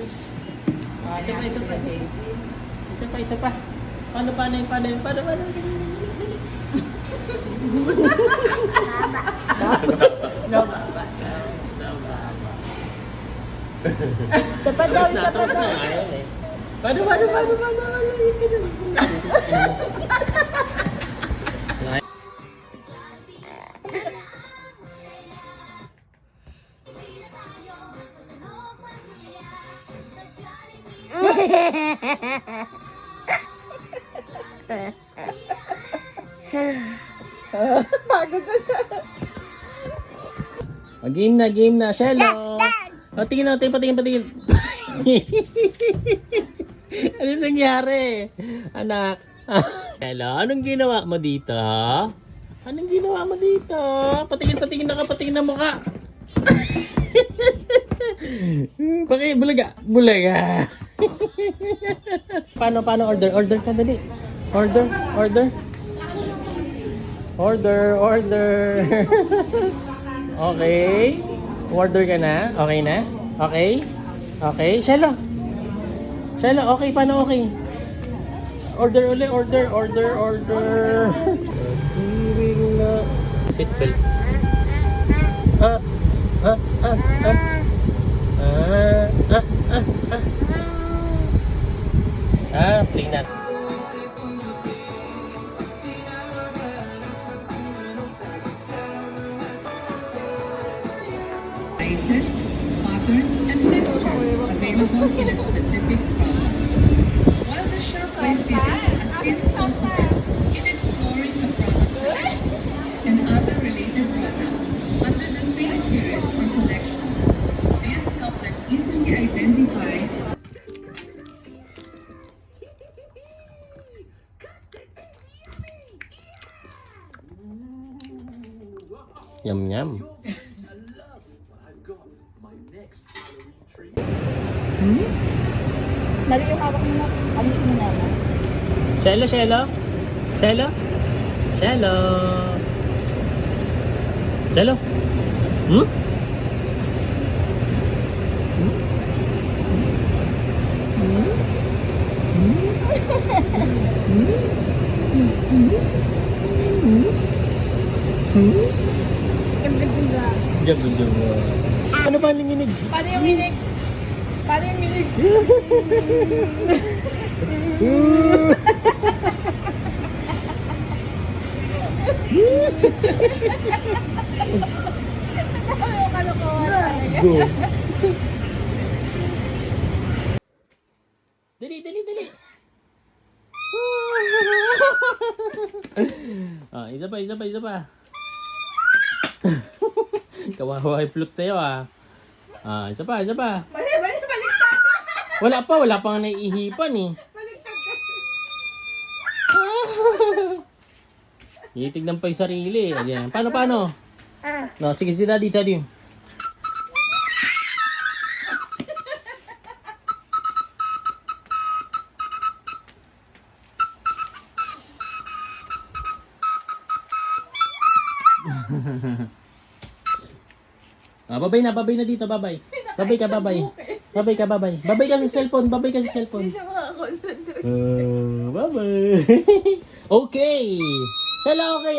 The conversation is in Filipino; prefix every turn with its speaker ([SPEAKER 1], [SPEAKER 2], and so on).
[SPEAKER 1] Isa pa, isa pa. Isa pa, isa pa. Paano?
[SPEAKER 2] Isa pa daw, isa pa
[SPEAKER 1] Tapos
[SPEAKER 2] daw.
[SPEAKER 1] na, ayaw eh. Paano?
[SPEAKER 2] Pagod na siya.
[SPEAKER 1] Game na. Shello. Patingin natin, patingin. Ano nangyari? Anak. Hello, anong ginawa mo dito? Patingin na mukha. Bulaga. Paano order ka dali. Order. Okay. Order ka na? Okay na? Okay. Shello, okay, paano okay? Order ulit, order. Seatbelt. Play natin.
[SPEAKER 3] Spices, butters, and textures available in a specific product. While the Surefly series assists customers in exploring the product selection and other related products under the same series or collection, this helps them easily identify
[SPEAKER 1] Yum.
[SPEAKER 2] Mali yung hawak mo na. Alisin mo naman.
[SPEAKER 1] Shello. Jog. Ano pa nanginig?
[SPEAKER 2] Paano yung minig? Yung kalokohan talaga.
[SPEAKER 1] Go. Dali. Isa pa. Kawawa ay flute sa'yo isa pa.
[SPEAKER 2] Mali.
[SPEAKER 1] Wala pa nga naiihipan eh.
[SPEAKER 2] Baliktad kasi.
[SPEAKER 1] Itignan pa yung sarili. Ayan. Paano? No, sige sila dito. Babay na dito, babay. Babay ka. Babay ka sa cellphone.
[SPEAKER 2] Hindi siya makakonsentrate.
[SPEAKER 1] Bye-bye. Okay. Sala okay.